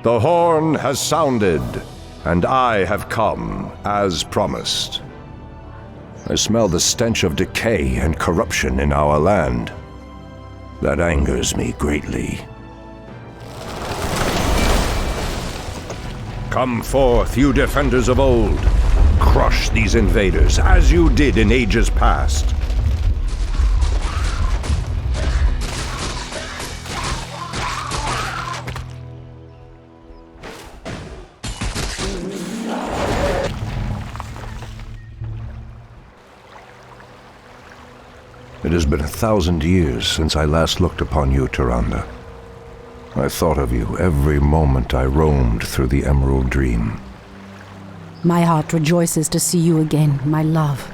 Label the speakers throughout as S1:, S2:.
S1: The horn has sounded, and I have come, as promised. I smell the stench of decay and corruption in our land. That angers me greatly. Come forth, you defenders of old. Crush these invaders, as you did in ages past. It has been 1,000 years since I last looked upon you, Tyrande. I thought of you every moment I roamed through the Emerald Dream.
S2: My heart rejoices to see you again, my love.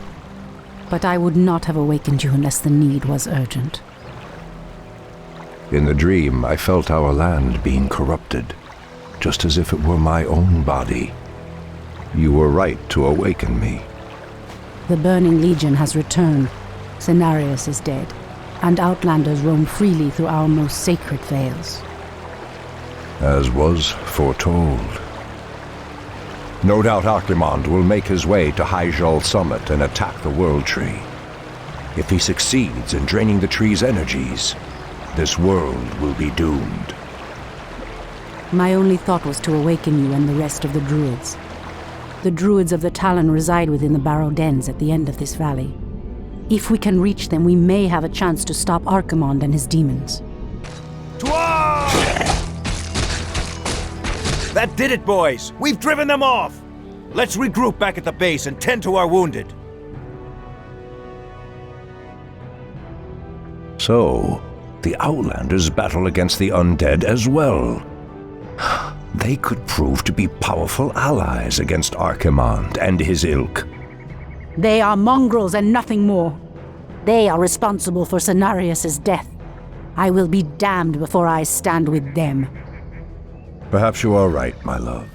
S2: But I would not have awakened you unless the need was urgent.
S1: In the dream, I felt our land being corrupted, just as if it were my own body. You were right to awaken me.
S2: The Burning Legion has returned. Cenarius is dead, and outlanders roam freely through our most sacred vales.
S1: As was foretold. No doubt Archimonde will make his way to Hyjal Summit and attack the World Tree. If he succeeds in draining the tree's energies, this world will be doomed.
S2: My only thought was to awaken you and the rest of the druids. The druids of the Talon reside within the Barrow Dens at the end of this valley. If we can reach them, we may have a chance to stop Archimonde and his demons.
S3: That did it, boys! We've driven them off! Let's regroup back at the base and tend to our wounded.
S1: So, the Outlanders battle against the undead as well. They could prove to be powerful allies against Archimonde and his ilk.
S2: They are mongrels and nothing more. They are responsible for Cenarius' death. I will be damned before I stand with them.
S1: Perhaps you are right, my love.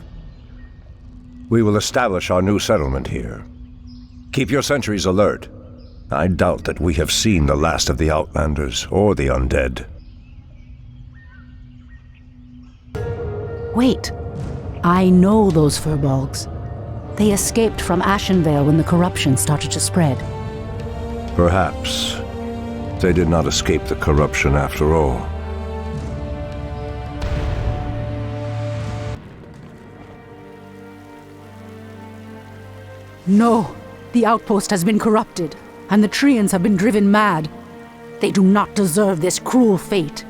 S1: We will establish our new settlement here. Keep your sentries alert. I doubt that we have seen the last of the Outlanders or the undead.
S2: Wait. I know those furbolgs. They escaped from Ashenvale when the corruption started to spread.
S1: Perhaps they did not escape the corruption after all.
S2: No, the outpost has been corrupted, and the Treants have been driven mad. They do not deserve this cruel fate.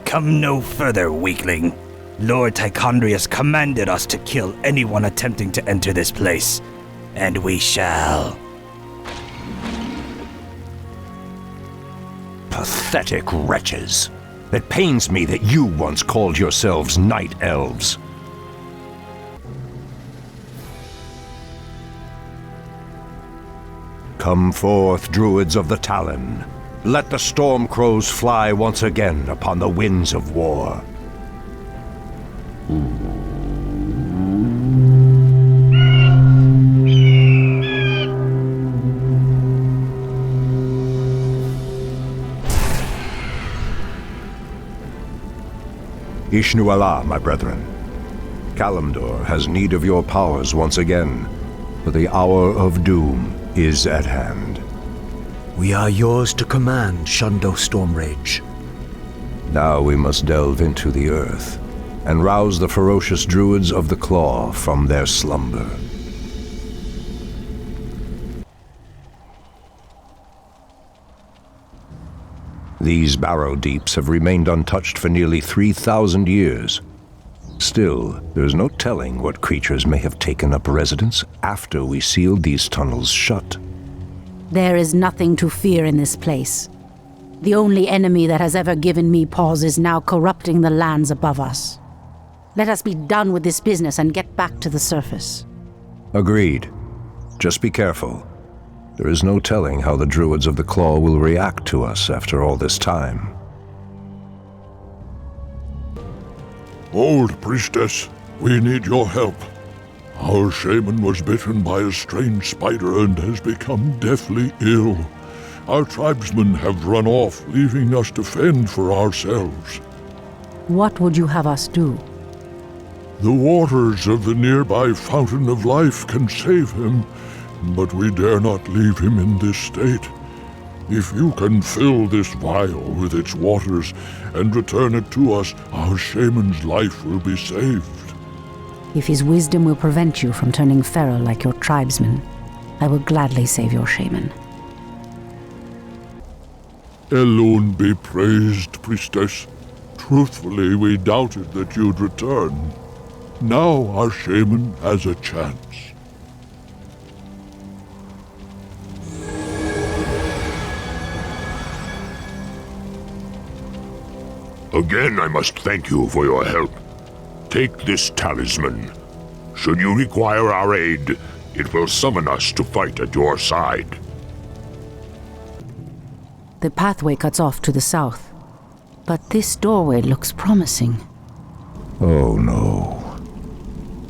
S4: Come no further, weakling. Lord Tichondrius commanded us to kill anyone attempting to enter this place, and we shall.
S1: Pathetic wretches. It pains me that you once called yourselves night elves. Come forth, druids of the Talon. Let the storm crows fly once again upon the winds of war. Ishnu Allah, my brethren. Kalimdor has need of your powers once again, for the hour of doom is at hand.
S5: We are yours to command, Shundo Stormrage.
S1: Now we must delve into the earth and rouse the ferocious druids of the Claw from their slumber. These barrow deeps have remained untouched for nearly 3,000 years. Still, there's no telling what creatures may have taken up residence after we sealed these tunnels shut.
S2: There is nothing to fear in this place. The only enemy that has ever given me pause is now corrupting the lands above us. Let us be done with this business and get back to the surface.
S1: Agreed. Just be careful. There is no telling how the druids of the Claw will react to us after all this time.
S6: Old priestess, we need your help. Our shaman was bitten by a strange spider and has become deathly ill. Our tribesmen have run off, leaving us to fend for ourselves.
S2: What would you have us do?
S6: The waters of the nearby Fountain of Life can save him, but we dare not leave him in this state. If you can fill this vial with its waters and return it to us, our shaman's life will be saved.
S2: If his wisdom will prevent you from turning feral like your tribesmen, I will gladly save your shaman.
S6: Elune be praised, priestess. Truthfully, we doubted that you'd return. Now our shaman has a chance.
S7: Again, I must thank you for your help. Take this talisman. Should you require our aid, it will summon us to fight at your side.
S2: The pathway cuts off to the south, but this doorway looks promising.
S1: Oh no.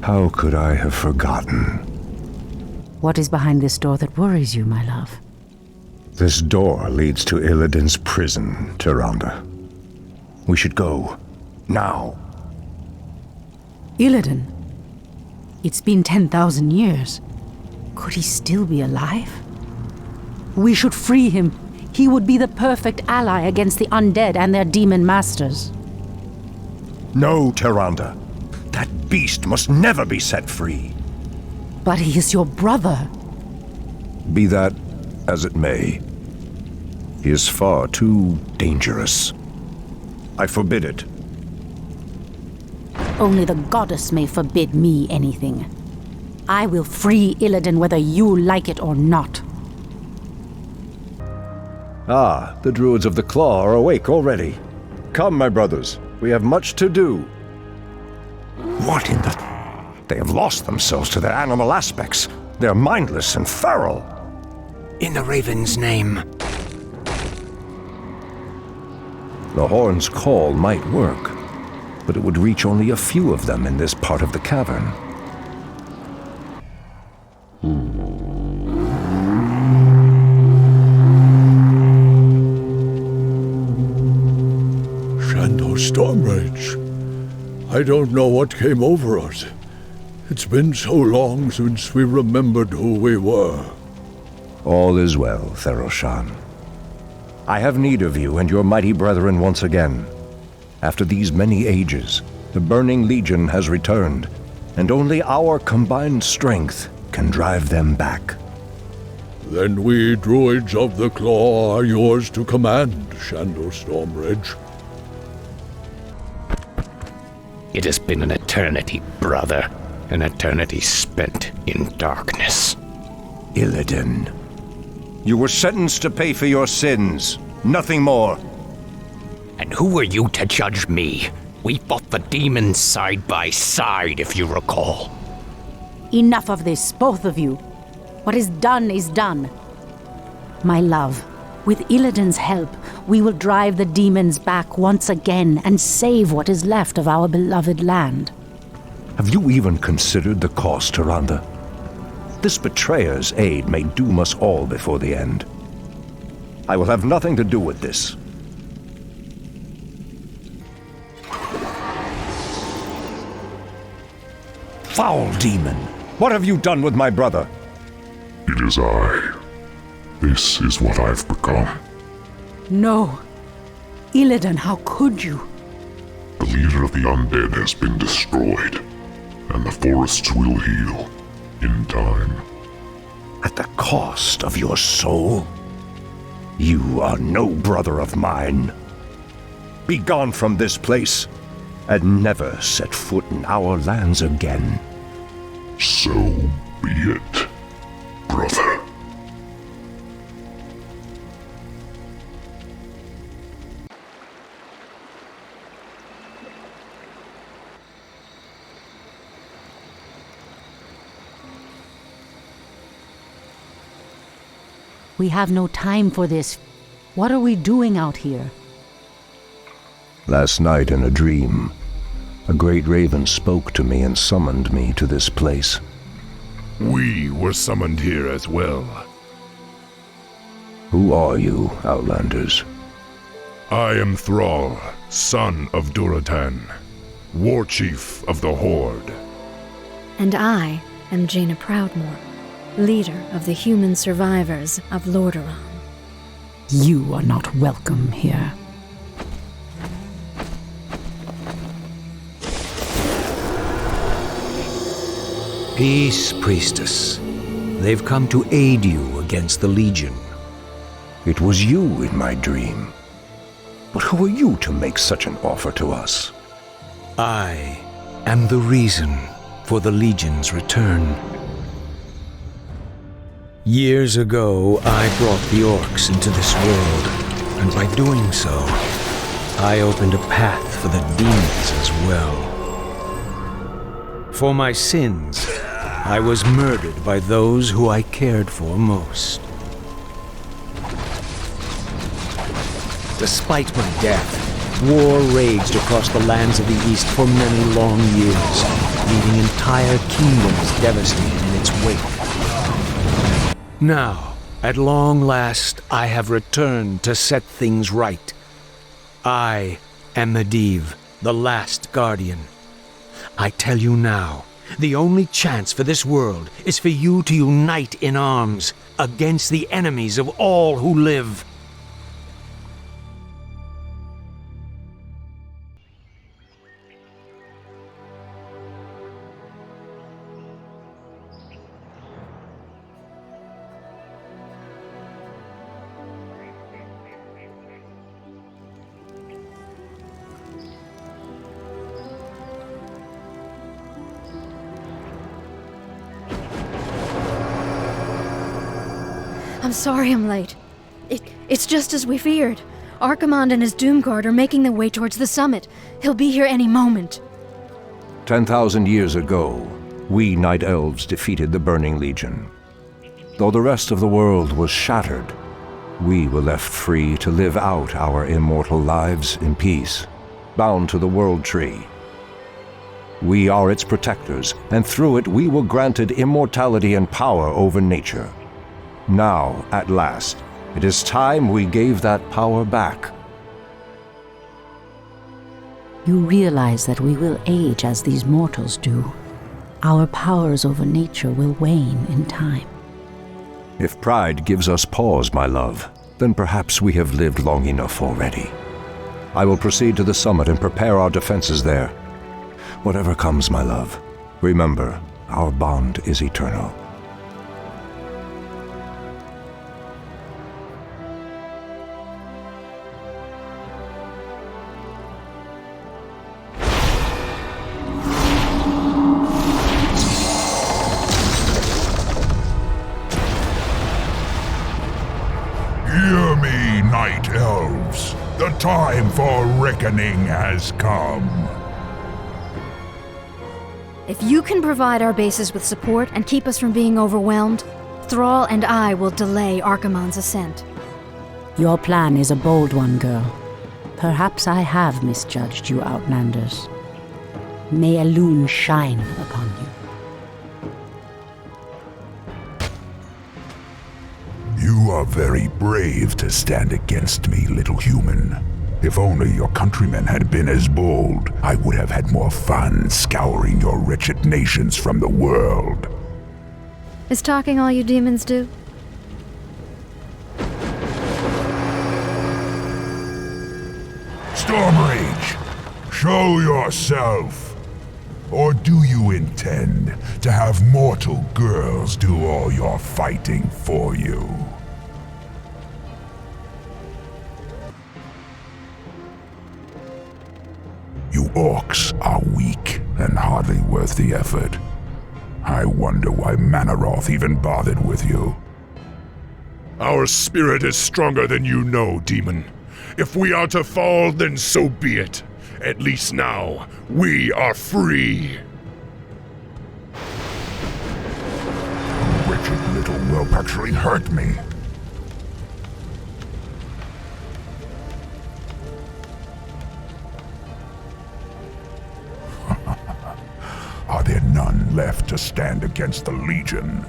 S1: How could I have forgotten?
S2: What is behind this door that worries you, my love?
S1: This door leads to Illidan's prison, Tyrande. We should go. Now.
S2: Illidan? It's been 10,000 years. Could he still be alive? We should free him. He would be the perfect ally against the undead and their demon masters.
S1: No, Tyrande. That beast must never be set free.
S2: But he is your brother.
S1: Be that as it may, he is far too dangerous. I forbid it.
S2: Only the goddess may forbid me anything. I will free Illidan whether you like it or not.
S1: Ah, the Druids of the Claw are awake already. Come, my brothers, we have much to do. What in the... They have lost themselves to their animal aspects. They're mindless and feral.
S5: In the Raven's name.
S1: The horn's call might work, but it would reach only a few of them in this part of the cavern.
S6: Stormrage. I don't know what came over us. It's been so long since we remembered who we were.
S1: All is well, Theroshan. I have need of you and your mighty brethren once again. After these many ages, the Burning Legion has returned, and only our combined strength can drive them back.
S6: Then we Druids of the Claw are yours to command, Shandor Stormrage.
S8: It has been an eternity, brother. An eternity spent in darkness.
S1: Illidan, you were sentenced to pay for your sins. Nothing more.
S8: And who are you to judge me? We fought the demons side by side, if you recall.
S2: Enough of this, both of you. What is done. My love, with Illidan's help, we will drive the demons back once again and save what is left of our beloved land.
S1: Have you even considered the cost, Tyrande? This betrayer's aid may doom us all before the end. I will have nothing to do with this. Foul demon! What have you done with my brother?
S7: It is I. This is what I've become.
S2: No. Illidan, how could you?
S7: The leader of the undead has been destroyed, and the forests will heal in time.
S1: At the cost of your soul? You are no brother of mine. Be gone from this place, and never set foot in our lands again.
S7: So be it, brother.
S2: We have no time for this. What are we doing out here?
S1: Last night in a dream, a great raven spoke to me and summoned me to this place.
S9: We were summoned here as well.
S1: Who are you, Outlanders?
S9: I am Thrall, son of Duratan, war chief of the Horde.
S10: And I am Jaina Proudmoore, leader of the human survivors of Lordaeron.
S2: You are not welcome here.
S5: Peace, priestess. They've come to aid you against the Legion.
S1: It was you in my dream. But who are you to make such an offer to us?
S5: I am the reason for the Legion's return. Years ago, I brought the orcs into this world, and by doing so, I opened a path for the demons as well. For my sins, I was murdered by those who I cared for most. Despite my death, war raged across the lands of the East for many long years, leaving entire kingdoms devastated in its wake. Now, at long last, I have returned to set things right. I am Medivh, the last guardian. I tell you now, the only chance for this world is for you to unite in arms against the enemies of all who live.
S10: I'm sorry I'm late. It's just as we feared. Archimonde and his Doomguard are making their way towards the summit. He'll be here any moment.
S1: 10,000 years ago, we Night Elves defeated the Burning Legion. Though the rest of the world was shattered, we were left free to live out our immortal lives in peace, bound to the World Tree. We are its protectors, and through it we were granted immortality and power over nature. Now, at last, it is time we gave that power back.
S2: You realize that we will age as these mortals do. Our powers over nature will wane in time.
S1: If pride gives us pause, my love, then perhaps we have lived long enough already. I will proceed to the summit and prepare our defenses there. Whatever comes, my love, remember, our bond is eternal.
S7: Hear me, Night Elves. The time for reckoning has come.
S10: If you can provide our bases with support and keep us from being overwhelmed, Thrall and I will delay Archimonde's ascent.
S2: Your plan is a bold one, girl. Perhaps I have misjudged you, Outlanders. May Elune shine upon you.
S7: You are very brave to stand against me, little human. If only your countrymen had been as bold, I would have had more fun scouring your wretched nations from the world.
S10: Is talking all you demons do?
S7: Stormrage, show yourself. Or do you intend to have mortal girls do all your fighting for you? You orcs are weak and hardly worth the effort. I wonder why Manaroth even bothered with you.
S9: Our spirit is stronger than you know, demon. If we are to fall, then so be it. At least now, we are free.
S7: Wretched little whelp actually hurt me. Are there none left to stand against the Legion?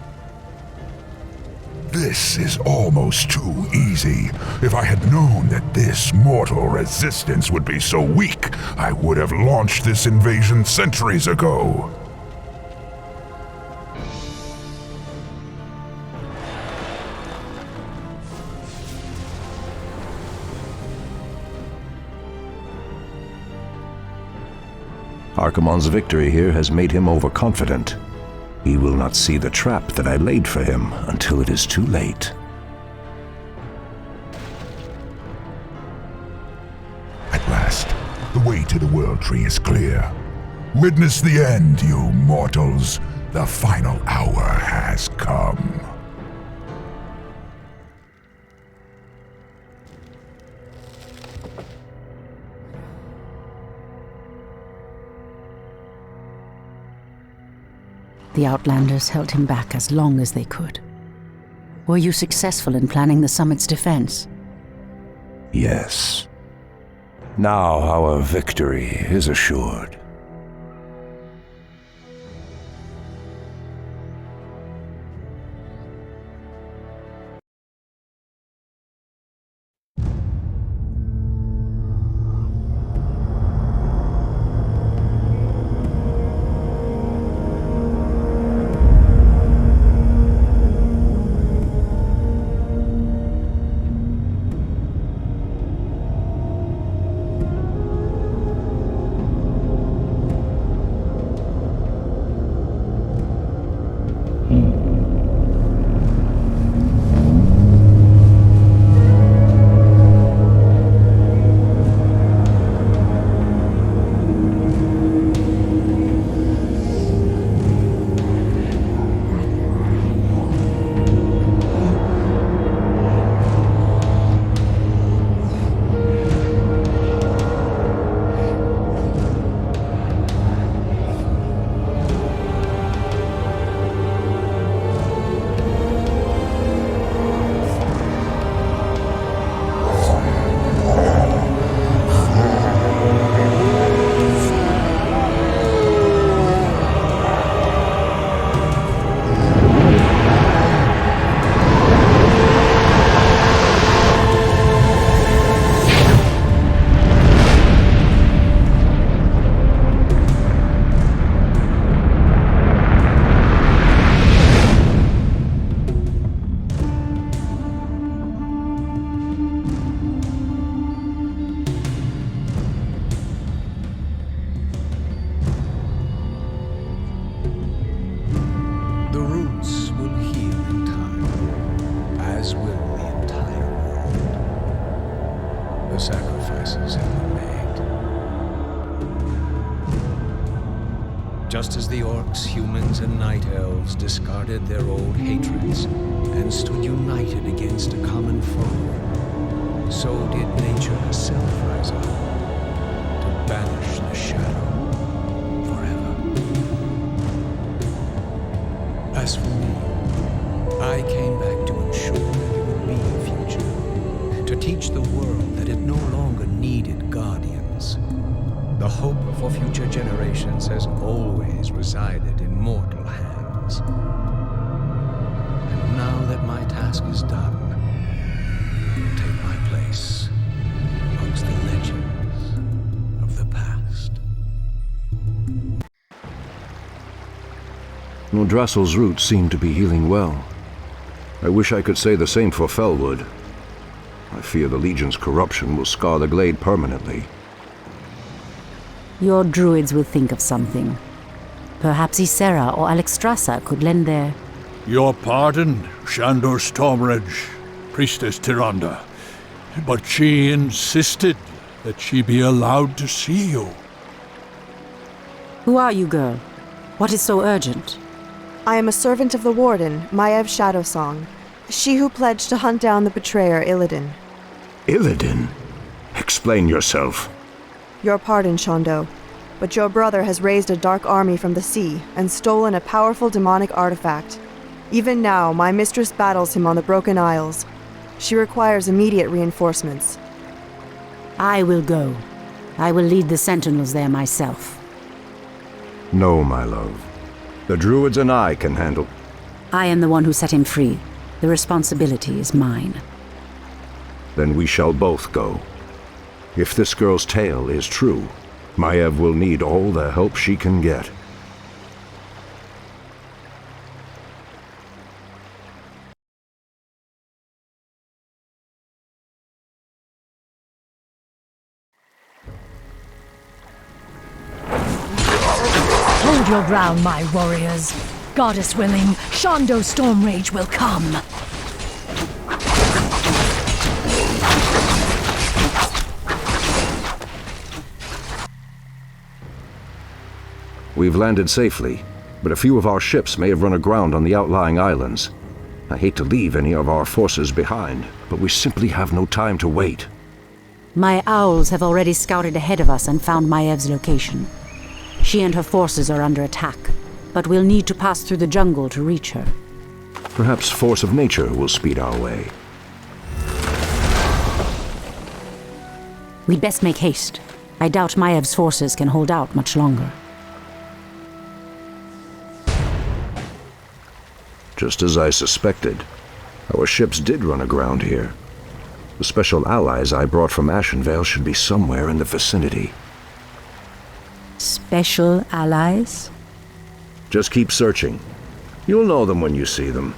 S7: This is almost too easy. If I had known that this mortal resistance would be so weak, I would have launched this invasion centuries ago.
S1: Archimonde's victory here has made him overconfident. He will not see the trap that I laid for him until it is too late.
S7: At last, the way to the World Tree is clear. Witness the end, you mortals. The final hour has come.
S2: The Outlanders held him back as long as they could. Were you successful in planning the summit's defense?
S1: Yes. Now our victory is assured.
S5: Sacrifices have been made. Just as the orcs, humans, and night elves discarded their old hatreds and stood united against a common foe, so did nature herself rise up to banish the shadow forever. As for me, I came back to ensure there would be a future, to teach the world that it no longer needed guardians. The hope for future generations has always resided in mortal hands. And now that my task is done, I will take my place amongst the legends of the past.
S1: Drassel's roots seem to be healing well. I wish I could say the same for Felwood. I fear the Legion's corruption will scar the glade permanently.
S2: Your druids will think of something. Perhaps Ysera or Alexstrasza could lend their...
S6: Your pardon, Shandor Stormrage, Priestess Tyrande, but she insisted that she be allowed to see you.
S2: Who are you, girl? What is so urgent?
S11: I am a servant of the Warden, Maiev Shadowsong, she who pledged to hunt down the betrayer Illidan.
S1: Illidan? Explain yourself.
S11: Your pardon, Shondo, but your brother has raised a dark army from the sea and stolen a powerful demonic artifact. Even now, my mistress battles him on the Broken Isles. She requires immediate reinforcements.
S2: I will go. I will lead the sentinels there myself.
S1: No, my love. The druids and I can handle...
S2: I am the one who set him free. The responsibility is mine.
S1: Then we shall both go. If this girl's tale is true, Maiev will need all the help she can get.
S12: Hold your ground, my warriors. Goddess willing, Shondo Stormrage will come.
S1: We've landed safely, but a few of our ships may have run aground on the outlying islands. I hate to leave any of our forces behind, but we simply have no time to wait.
S2: My owls have already scouted ahead of us and found Maiev's location. She and her forces are under attack, but we'll need to pass through the jungle to reach her.
S1: Perhaps force of nature will speed our way.
S2: We'd best make haste. I doubt Maiev's forces can hold out much longer.
S1: Just as I suspected, our ships did run aground here. The special allies I brought from Ashenvale should be somewhere in the vicinity.
S2: Special allies?
S1: Just keep searching. You'll know them when you see them.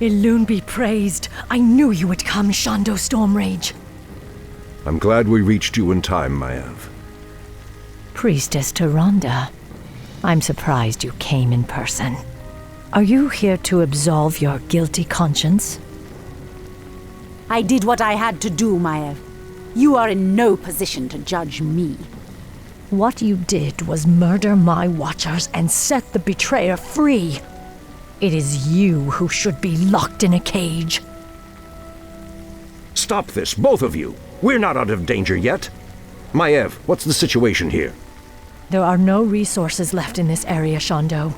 S12: Elune be praised. I knew you would come, Shondo Stormrage.
S1: I'm glad we reached you in time, Maiev.
S12: Priestess Tyrande, I'm surprised you came in person. Are you here to absolve your guilty conscience?
S2: I did what I had to do, Maiev. You are in no position to judge me.
S12: What you did was murder my watchers and set the betrayer free. It is you who should be locked in a cage.
S1: Stop this, both of you! We're not out of danger yet! Maiev, what's the situation here?
S12: There are no resources left in this area, Shondo.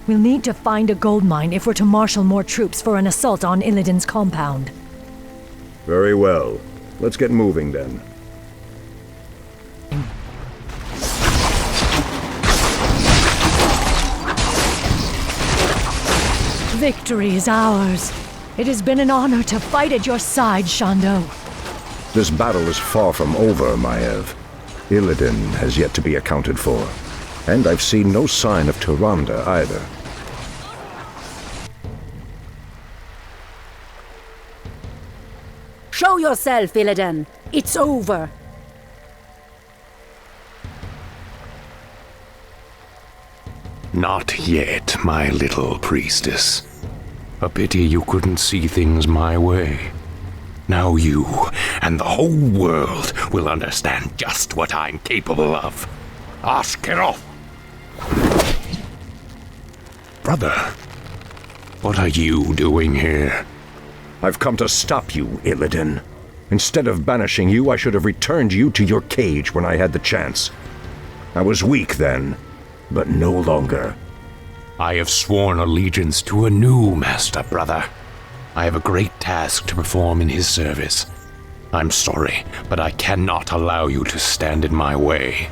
S12: We'll need to find a gold mine if we're to marshal more troops for an assault on Illidan's compound.
S1: Very well. Let's get moving then.
S12: Victory is ours. It has been an honor to fight at your side, Shondo.
S1: This battle is far from over, Maiev. Illidan has yet to be accounted for. And I've seen no sign of Tyrande either.
S2: Show yourself, Illidan! It's over!
S8: Not yet, my little priestess. A pity you couldn't see things my way. Now you and the whole world will understand just what I'm capable of. Ashkeroth! Brother, what are you doing here?
S1: I've come to stop you, Illidan. Instead of banishing you, I should have returned you to your cage when I had the chance. I was weak then, but no longer.
S8: I have sworn allegiance to a new master, brother. I have a great task to perform in his service. I'm sorry, but I cannot allow you to stand in my way.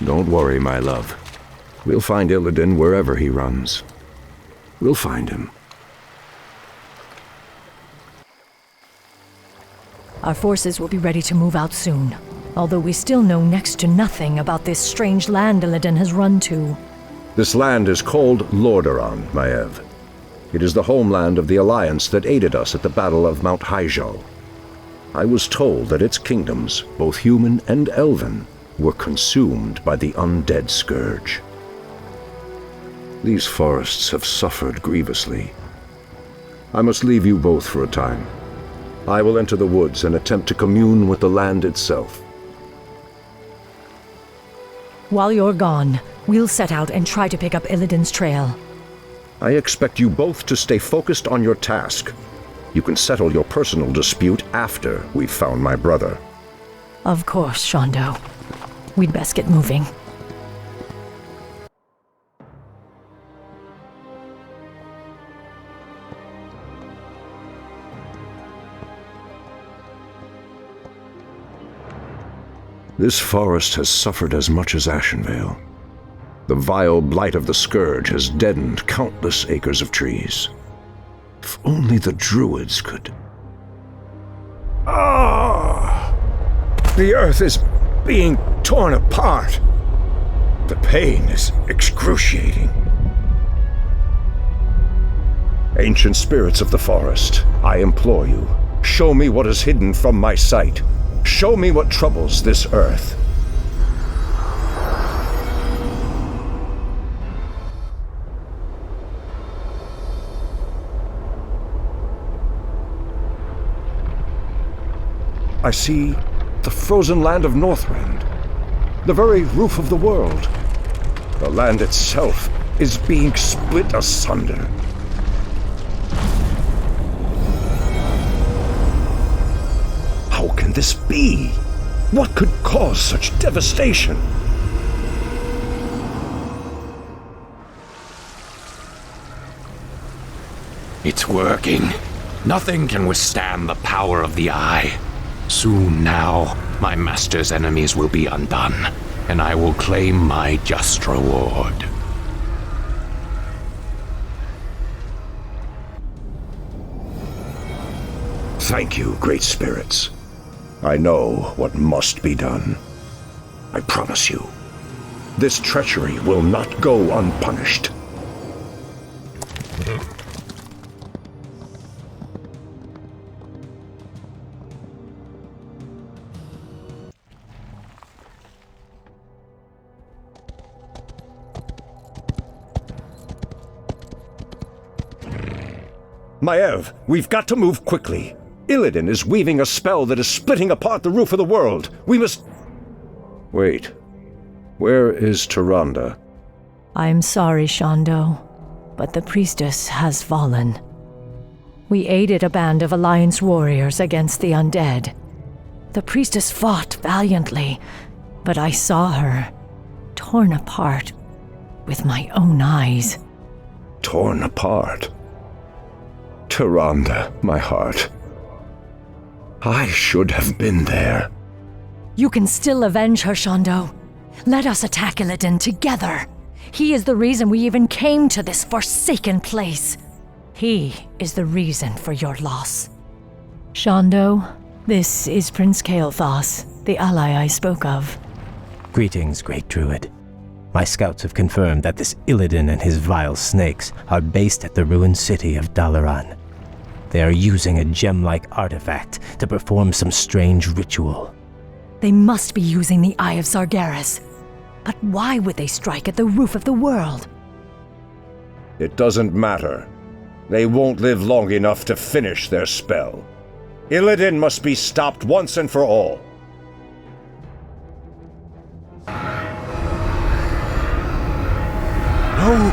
S1: Don't worry, my love. We'll find Illidan wherever he runs. We'll find him.
S12: Our forces will be ready to move out soon, although we still know next to nothing about this strange land Illidan has run to.
S1: This land is called Lordaeron, Maiev. It is the homeland of the Alliance that aided us at the Battle of Mount Hyjal. I was told that its kingdoms, both human and elven, were consumed by the undead scourge. These forests have suffered grievously. I must leave you both for a time. I will enter the woods and attempt to commune with the land itself.
S12: While you're gone, we'll set out and try to pick up Illidan's trail.
S1: I expect you both to stay focused on your task. You can settle your personal dispute after we've found my brother.
S12: Of course, Shondo. We'd best get moving.
S1: This forest has suffered as much as Ashenvale. The vile blight of the Scourge has deadened countless acres of trees. If only the druids could... Ah! The earth is being torn apart. The pain is excruciating. Ancient spirits of the forest, I implore you, show me what is hidden from my sight. Show me what troubles this earth. I see the frozen land of Northrend, the very roof of the world. The land itself is being split asunder. How can this be? What could cause such devastation?
S8: It's working. Nothing can withstand the power of the Eye. Soon now, my master's enemies will be undone, and I will claim my just reward.
S1: Thank you, great spirits. I know what must be done. I promise you, this treachery will not go unpunished. Maev, we've got to move quickly. Illidan is weaving a spell that is splitting apart the roof of the world. We must... Wait. Where is Tyrande?
S12: I'm sorry, Shondo, but the priestess has fallen. We aided a band of Alliance warriors against the undead. The priestess fought valiantly, but I saw her torn apart with my own eyes.
S1: Torn apart? Tyrande, my heart. I should have been there.
S12: You can still avenge her, Shondo. Let us attack Illidan together. He is the reason we even came to this forsaken place. He is the reason for your loss. Shondo, this is Prince Kael'thas, the ally I spoke of.
S13: Greetings, Great Druid. My scouts have confirmed that this Illidan and his vile snakes are based at the ruined city of Dalaran. They are using a gem-like artifact to perform some strange ritual.
S12: They must be using the Eye of Sargeras. But why would they strike at the roof of the world?
S1: It doesn't matter. They won't live long enough to finish their spell. Illidan must be stopped once and for all.
S8: No!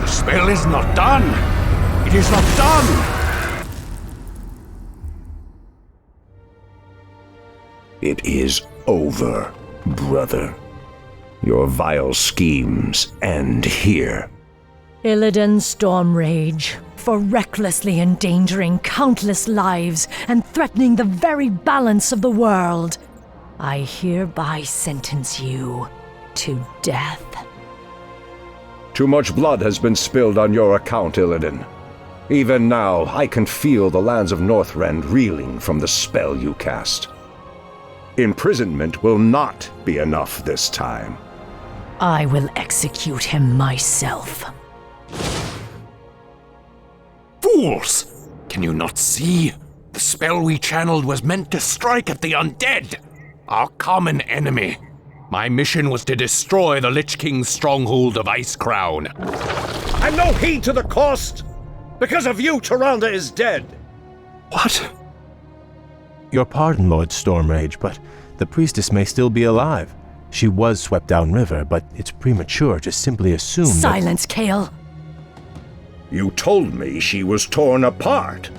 S8: The spell is not done! It is not done!
S1: It is over, brother. Your vile schemes end here.
S12: Illidan Stormrage, for recklessly endangering countless lives and threatening the very balance of the world, I hereby sentence you to death.
S1: Too much blood has been spilled on your account, Illidan. Even now, I can feel the lands of Northrend reeling from the spell you cast. Imprisonment will not be enough this time.
S12: I will execute him myself.
S8: Fools! Can you not see? The spell we channeled was meant to strike at the undead, our common enemy. My mission was to destroy the Lich King's stronghold of Icecrown.
S1: And no heed to the cost! Because of you, Tyrande is dead!
S13: What? Your pardon, Lord Stormrage, but the priestess may still be alive. She was swept downriver, but it's premature to simply assume
S12: Silence, Kael!
S1: You told me she was torn apart.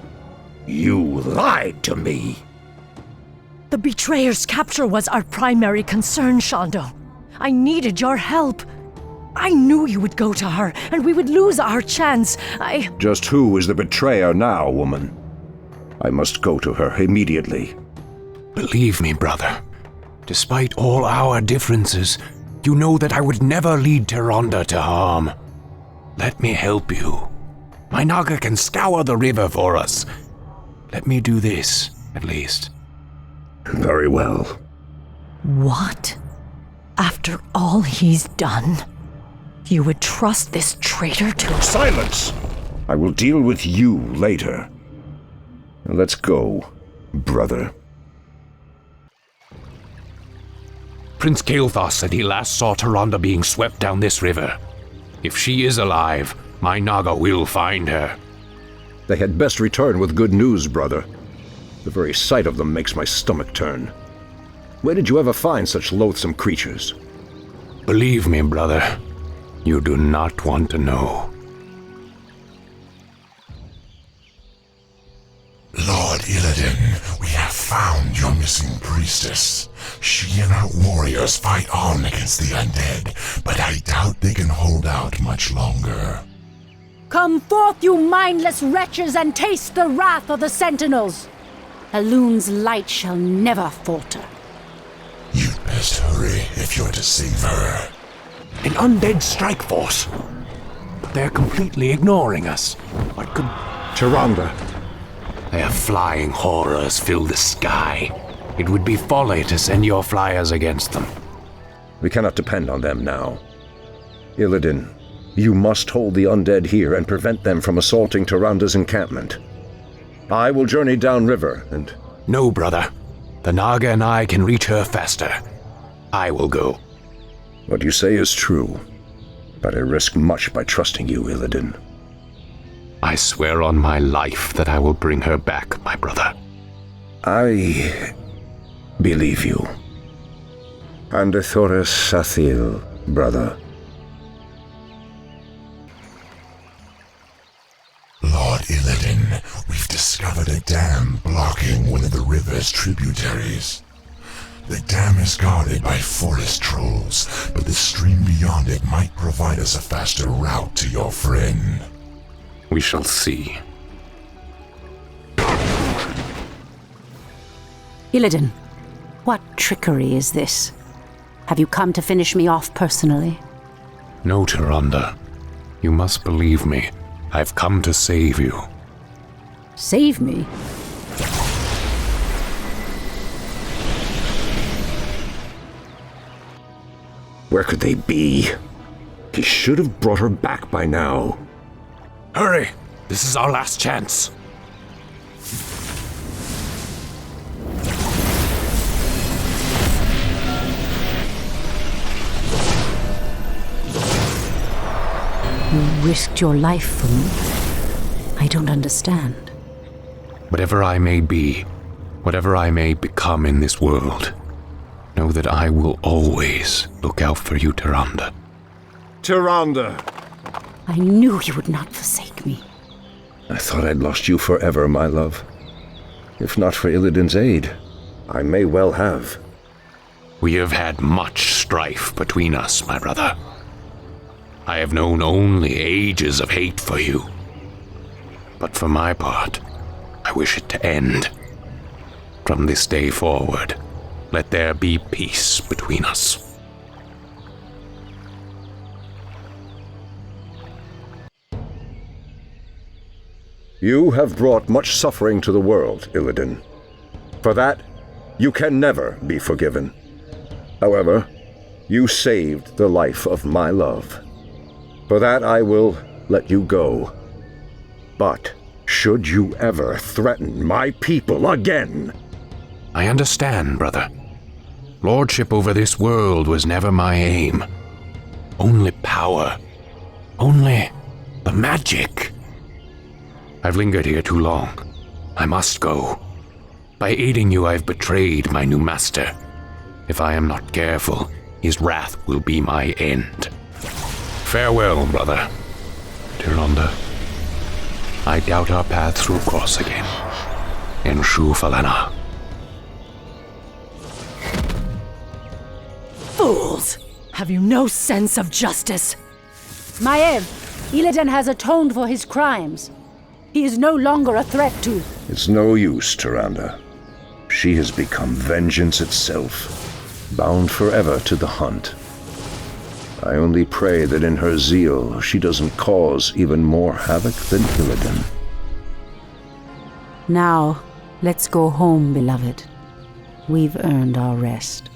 S1: You lied to me.
S12: The betrayer's capture was our primary concern, Shondo. I needed your help. I knew you would go to her, and we would lose our chance.
S1: Just who is the betrayer now, woman? I must go to her immediately.
S8: Believe me, brother. Despite all our differences, you know that I would never lead Tyrande to harm. Let me help you. My Naga can scour the river for us. Let me do this, at least.
S1: Very well.
S12: What? After all he's done, you would trust this traitor to—
S1: Silence! I will deal with you later. Let's go, brother.
S8: Prince Kael'thas said he last saw Tyrande being swept down this river. If she is alive, my Naga will find her.
S1: They had best return with good news, brother. The very sight of them makes my stomach turn. Where did you ever find such loathsome creatures?
S8: Believe me, brother, you do not want to know.
S7: Lord Illidan, we have found your missing priestess. She and her warriors fight on against the undead, but I doubt they can hold out much longer.
S2: Come forth, you mindless wretches, and taste the wrath of the sentinels. Elun's light shall never falter.
S7: You'd best hurry if you're to save her.
S8: An undead strike force. But they're completely ignoring us. What could...
S1: Tyrande.
S8: Their flying horrors fill the sky. It would be folly to send your flyers against them.
S1: We cannot depend on them now. Illidan, you must hold the undead here and prevent them from assaulting Tyrande's encampment. I will journey downriver and...
S8: No, brother. The Naga and I can reach her faster. I will go.
S1: What you say is true, but I risk much by trusting you, Illidan.
S8: I swear on my life that I will bring her back, my brother.
S1: I believe you. Andethores Sathil, brother.
S7: Lord Illidan, we've discovered a dam blocking one of the river's tributaries. The dam is guarded by forest trolls, but the stream beyond it might provide us a faster route to your friend.
S8: We shall see.
S2: Illidan, what trickery is this? Have you come to finish me off personally?
S8: No, Tyrande. You must believe me. I've come to save you.
S2: Save me?
S1: Where could they be? He should have brought her back by now.
S8: Hurry! This is our last chance.
S2: You risked your life for me. I don't understand.
S8: Whatever I may be, whatever I may become in this world, know that I will always look out for you, Tyrande.
S1: Tyrande!
S2: I knew you would not forsake me.
S1: I thought I'd lost you forever, my love. If not for Illidan's aid, I may well have.
S8: We have had much strife between us, my brother. I have known only ages of hate for you. But for my part, I wish it to end. From this day forward, let there be peace between us.
S1: You have brought much suffering to the world, Illidan. For that, you can never be forgiven. However, you saved the life of my love. For that, I will let you go. But should you ever threaten my people again...
S8: I understand, brother. Lordship over this world was never my aim. Only power. Only the magic. I've lingered here too long. I must go. By aiding you, I've betrayed my new master. If I am not careful, his wrath will be my end. Farewell, brother. Tyrande. I doubt our paths will cross again. In Shu Falana.
S12: Fools! Have you no sense of justice?
S2: Maev, Illidan has atoned for his crimes. He is no longer a threat to...
S1: It's no use, Tyrande. She has become vengeance itself. bound forever to the hunt. I only pray that in her zeal she doesn't cause even more havoc than Illidan.
S2: Now, let's go home, beloved. We've earned our rest.